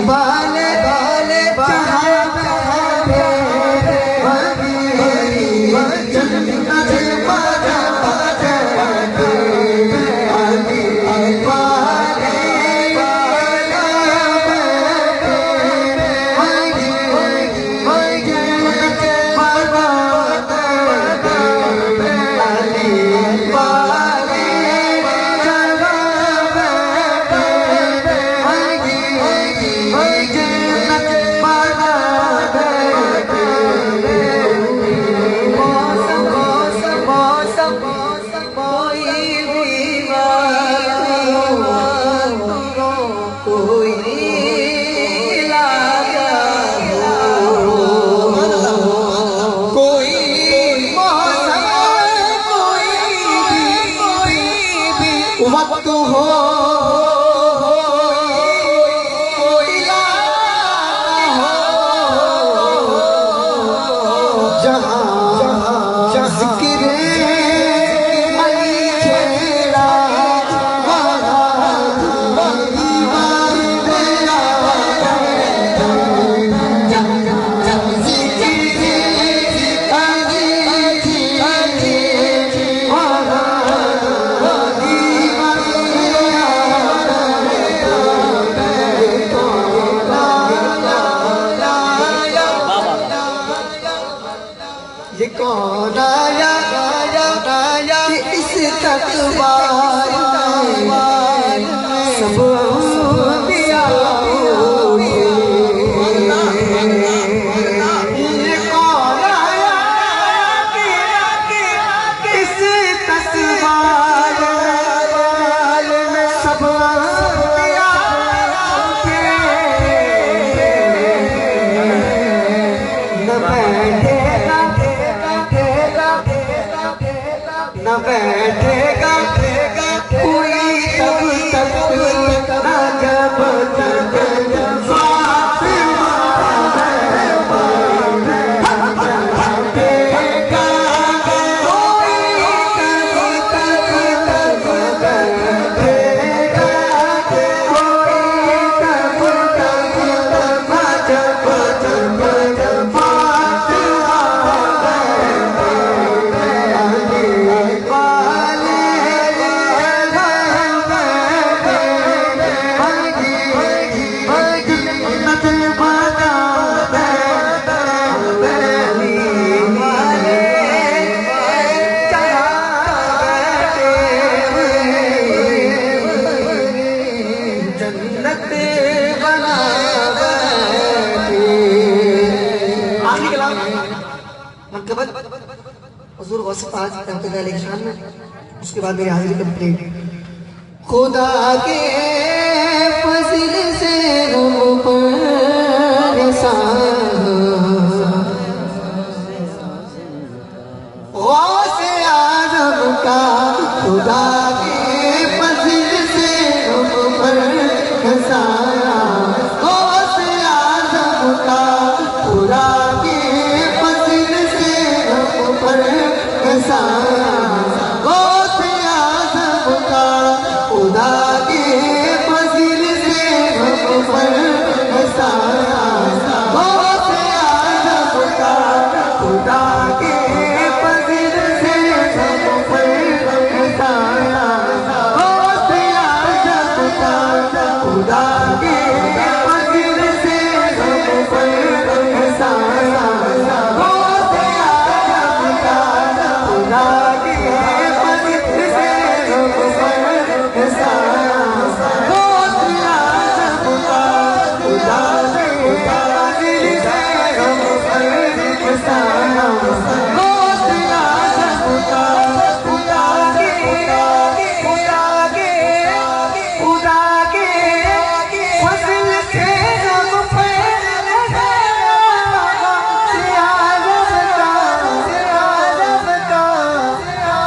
बाले बाले वक्त हो ये कौन आया कि इस तकवार सब दिया ये कौन आया कि इस तकवार सब दिया न बैठेगा न बैठेगा कोई तब तक न जब तक उसके बाद मेरी हाजिरी कंप्लीट। खुदा के फज़ल से हम परेशान, गौसे आज़म का खुदा के फज़ल से हम परेशान, गौसे आज़म का खुदा के फज़ल से हम परेशान, खुदा के फज़ल से हम पर हसाया, गौसे आज़म का खुदा के फज़ल से हम पर हसाया, गौसे आज़म का खुदा के फज़ल से हम पर हसाया, गौसे आज़म का खुदा के फज़ल से हम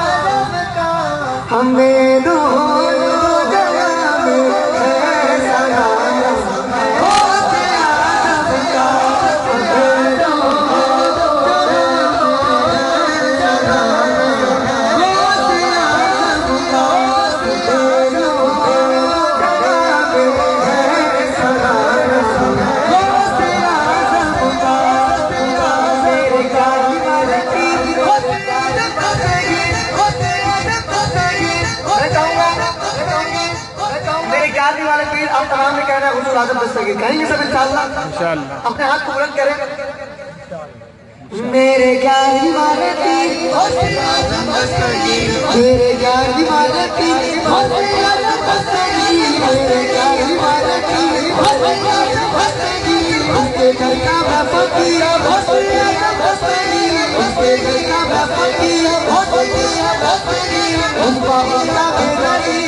पर हमें दोनों जगह में है सलाम, गौसे आज़म का हमें दोनों जगह में, गौसे आज़म का हमें दोनों जगह में है सलाम। हुजूर आजम दस्तगीर कहेंगे सब इंशाअल्लाह। अपने हाथ को बुलंद करें। मेरे ज्ञान दीवाने पीर मेरे ज्ञान दीवाने पीर मेरे ज्ञान दीवाने पीर उसके घर का मैं फकीर उसके घर का मैं फकीर उस बाबा का बेदरी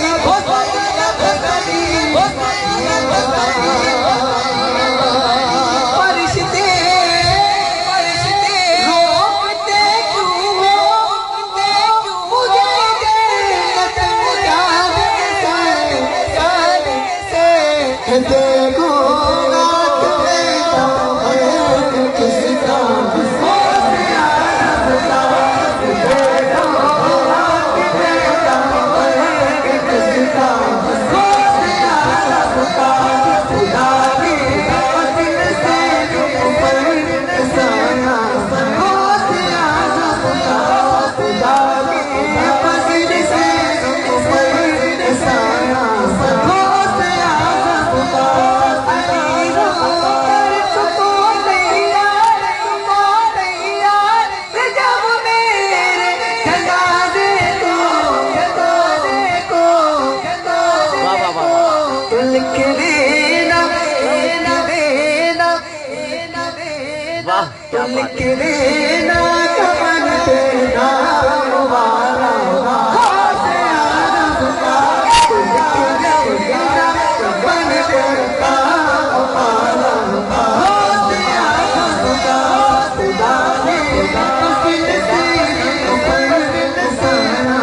लिख देना कमन देना मुबारा से आना लिख देना कमन देना मुबारा से आना खुदा ने दिल से ऊपर साना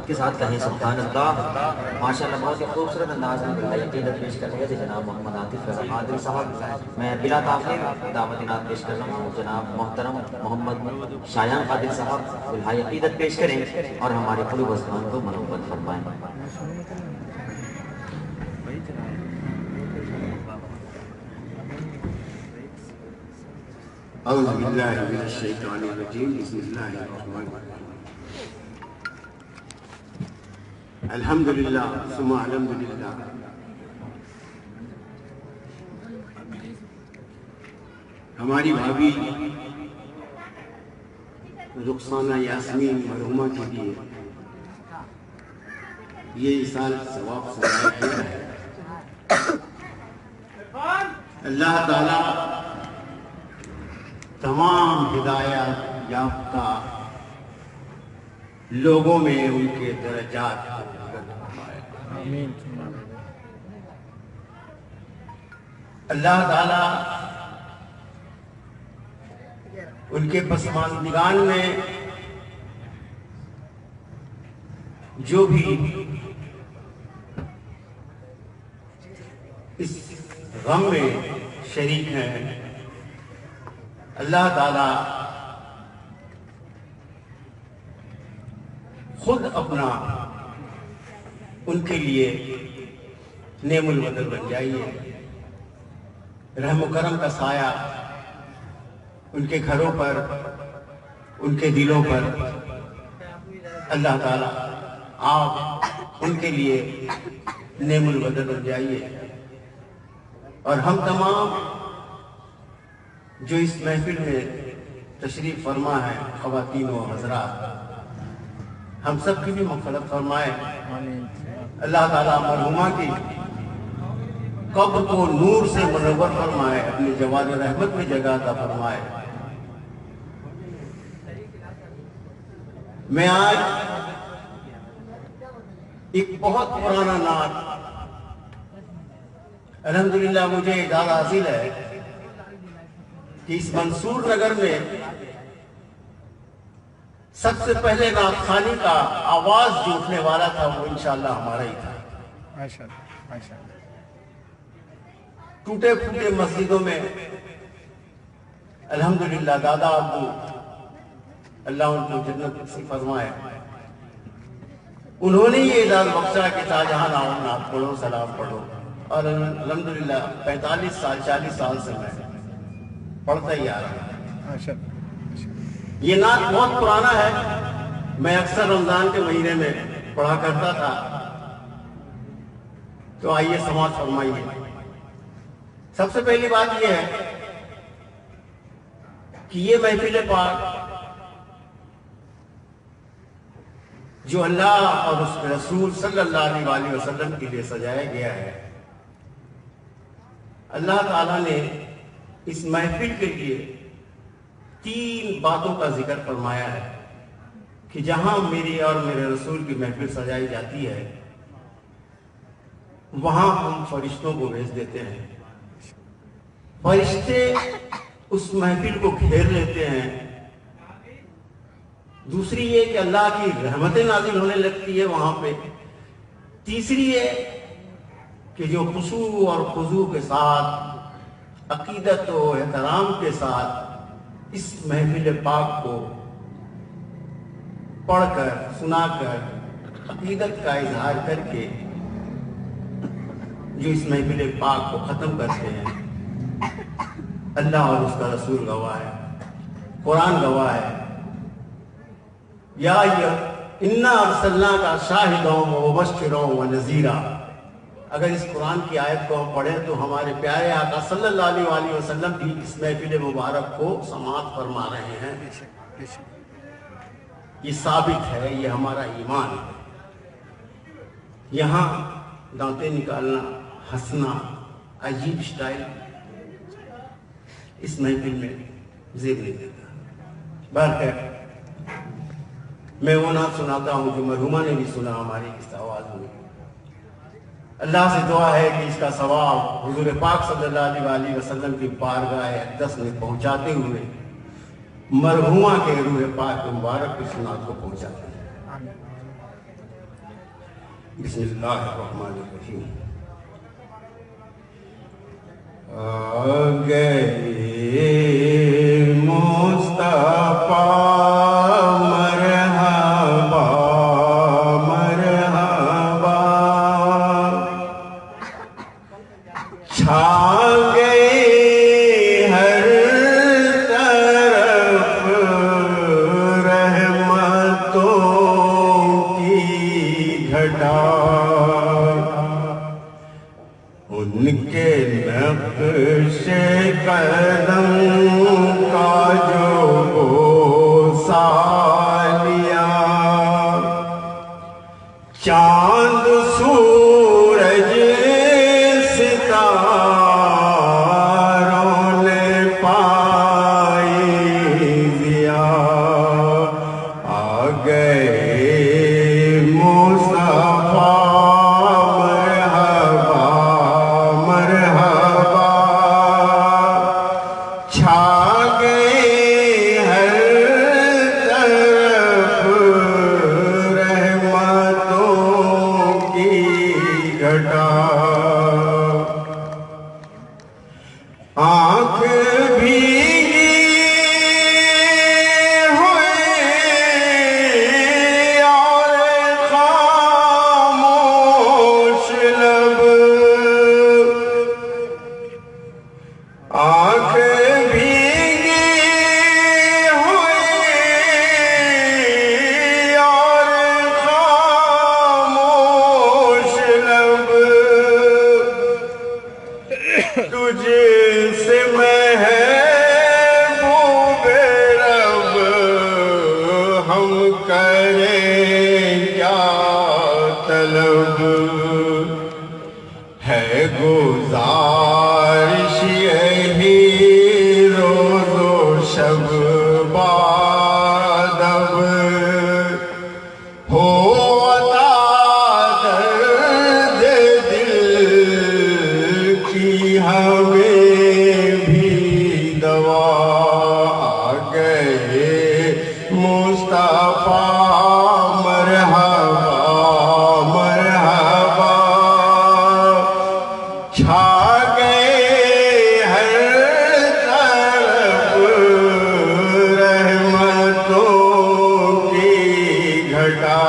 के साथ कहें सुभान अल्लाह। माशाअल्लाह बहुत ही खूबसूरत अंदाज में अक़ीदत पेश कर रहे थे जनाब मोहम्मद आतिफ कादरी साहब। मैं बिला ताख़ीर दावत इनात पेश कर रहा हूँ। जनाब मोहतरम मोहम्मद शायान कादिर साहब उल्हाए अक़ीदत पेश करें और हमारे कुलूब अज़मान को मनोबत फरमाएं। औज़ु बिल्लाहि मिनश शैतानिर रजीम बिस्मिल्लाहिर रहमानिर रहीम अल्हम्दुलिल्लाह सुम्मा अल्हम्दुलिल्लाह। हमारी भाभी रुखसाना यास्मीन मरहुमा के लिए ये साल सवाब सजाया गया है। अल्लाह ताला तमाम हिदायत याफ्ता लोगों में उनके दर्जात अल्लाह ताला उनके पसमानदिगान में जो भी इस गम में शरीक हैं, अल्लाह ताला खुद अपना उनके लिए नेमुल बदल बन जाइए। रहम करम का साया उनके घरों पर, उनके दिलों पर अल्लाह ताला आप उनके लिए नेमुल बदल बन जाइए। और हम तमाम जो इस महफिल में तशरीफ फरमा है, ख़वातीन व हज़रात, हम सब की भी मग़फ़िरत फरमाए। अल्लाह ताला मरहुमा की कब्र को नूर से मुनव्वर फरमाए, अपने जवाद रहमत में जगह अता फरमाए। मैं आज एक बहुत पुराना नात, अल्हम्दुलिल्लाह मुझे इजाज़त हासिल है कि इस मंसूर नगर में सबसे पहले नात खानी का आवाज जो उठने वाला था वो इंशाअल्लाह हमारा ही था। टूटे फूटे मस्जिदों में अल्हम्दुलिल्लाह दादा अब्बू, अल्लाह उनको जन्नत नसीब फरमाए, उन्होंने ये इजाज़त बख्शा कि शाहजहां नात पढ़ो, सलाम पढ़ो। और अल्हम्दुलिल्लाह 45 साल 40 साल से मैं पढ़ता ही आ रहा हूं। ये नात बहुत पुराना है, मैं अक्सर रमजान के महीने में पढ़ा करता था। तो आइए समाज फरमाइए। सबसे पहली बात यह है कि ये महफिल पाक जो अल्लाह और उसके रसूल सल्लल्लाहु अलैहि वसल्लम के लिए सजाया गया है, अल्लाह ताला ने इस महफिल के लिए 3 बातों का जिक्र फरमाया है कि जहां मेरी और मेरे रसूल की महफिल सजाई जाती है वहां हम फरिश्तों को भेज देते हैं। फरिश्ते उस महफिल को घेर लेते हैं। दूसरी ये कि अल्लाह की रहमतें नाजिल होने लगती है वहां पे। तीसरी ये कि जो खुशू और खुजू के साथ, अकीदत और एहतराम के साथ इस महफिल पाक को पढ़कर, सुनाकर, अकीदत का इजहार करके जो इस महफिल पाक को खत्म करते हैं, अल्लाह और उसका रसूल गवाह है, कुरान गवाह है। या इन्ना अरसलना का शाहिदों व मुबश्शिरों व नज़ीरा। अगर इस कुरान की आयत को हम पढ़ें तो हमारे प्यारे आका सल्लल्लाहु अलैहि वसल्लम भी इस महफिल मुबारक को समाअत फरमा रहे हैं। ये साबित है, ये हमारा ईमान है। यहाँ दांतें निकालना, हंसना, अजीब स्टाइल इस महफिल में जेब नहीं देता। बहरकैफ मैं वो नात सुनाता हूँ जो मरहुमा ने भी सुना हमारी इस आवाज में। अल्लाह से दुआ है कि इसका सवाब हुजूर पाक सल्लल्लाहु अलैहि वसल्लम की बारगाह अक़दस में पहुंचाते हुए मरहुमा के रूह पाक मुबारक की सुनात को पहुंचाते हैं। बिस्मिल्लाहिर्रहमानिर्रहीम। आ गए मुस्तफा उनके नक्शे कदम का जो बोसा लिया, चांद सूरज सितारों ने पाई दिया। आ गए मुस्तफा आँख भीगी हुए हम करें क्या तलब, है गुजारिश यही रोज़ो शब बादब, हो अता दर्द दिल की हमें भी दवा, आ गए मुस्तफा मरहबा मरहबा, छा गए हर तरफ रहमतों की घटा।